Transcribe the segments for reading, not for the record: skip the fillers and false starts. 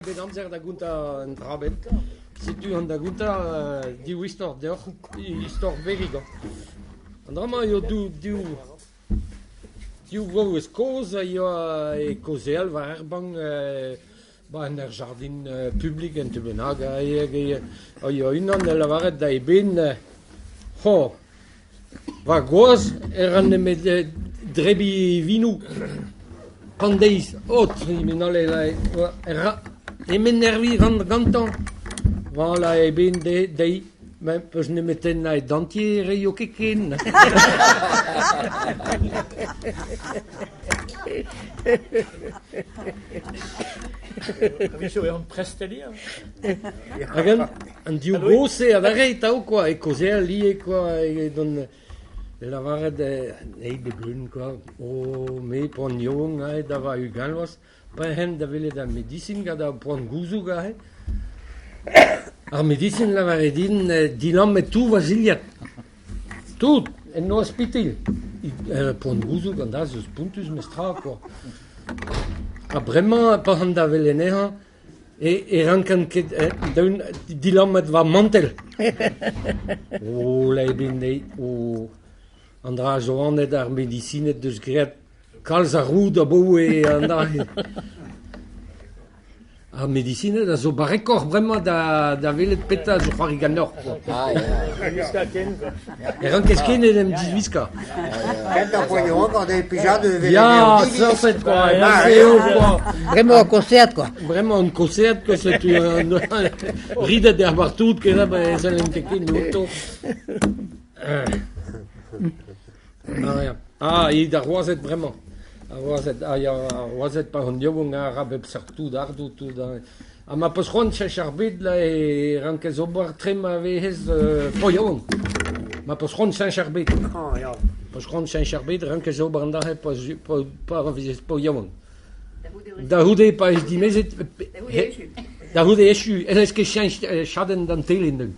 bet amzer da gunta un drabet. Situ an da gunta diou istor deoc'h, istor verig. An drama eo diou vau eus koz, eo e kozel va erbang en ur jardin publik en te benag. Eo unan e lavaret da e ben, va goaz an emet drebi vinou. Pandeiz, men ale emen nervi gantan. Voilà, e ben dei, men peus ne meten na e dantier eo keken. Aviso eo an prestelier. An diou gose a vare tao, quoi, e kozer lié, quoi, e don... La varet eibe glun, quoi. Me pon yong, da va u galvas. Pa hen da vele da medicine, da pon gouzou, Ar medicine la varet dinan met tout vasiliat. Tout, en no hospital. Pon gouzou, da zeus puntus mestra, quoi. Bremañ, pa han da vele neha, e rankan ket dinan met va mantel. La eben dei, Andra Joanet ar medicinet deus graet kalz a roud a bou e an da... Ar medicinet a zo barekor bremañ da velet peta zo c'hoari gannor. Ran keskenet em dizviska. Kent a poignon quand des pijades de vélo. Ya, surfet, quoi. Vraiment concert, quoi. Vraiment un concert, quoi. C'est ridet der bartout, que là, ça l'impliquait, l'auto. Il a roazet vraiment. Il a roazet par un diobong a rabeb sartout d'ardo tout. Ma peus c'hoant charbet là et ranke ober trem a vehez poion. Ma peus c'hoant charbet. Peus c'hoant charbet ranke ober an dahe pa vehez poion. Da houde pa es dimezet. Da houde echu. Est-ce que chaden dan telen.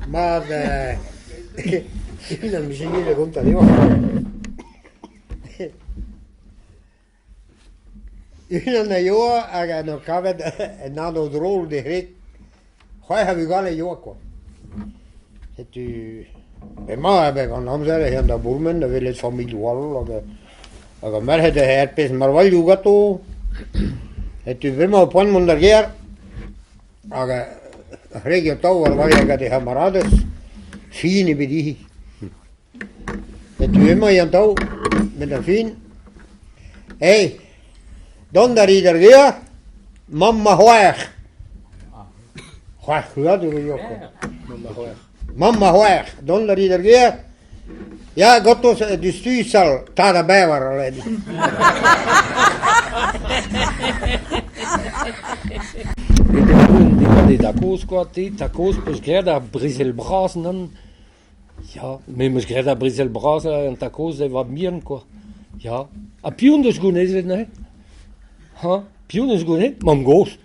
Ma non mi segni le conta di Una na io a no cavet nado drôle de rit. Khoy ha vi gale io quoi. Et tu ma ben on amzer hen da burmen da velet familj wall aga mer het herpes mar val jugato. Et tu vraiment pon mon derrière. Aga regio tower vajaga de camarades fini bedihi. Et tu ema jantau met een fin. Hey, dan daar ieder weer. Mamma hoeg. Hoeg, ja, doe je ook. Mamma hoeg, dan daar ieder weer. Ja, gottos de stuisel, tada bever alleen. Des tacos, quoi, tacos, peus graet ar brizel bras nan. Ja, meus graet ar brizel bras an tacos e va mian, quoi. Ja, a pioun deus gounezet, ne? Ha, pioun deus gounezet, mam gost.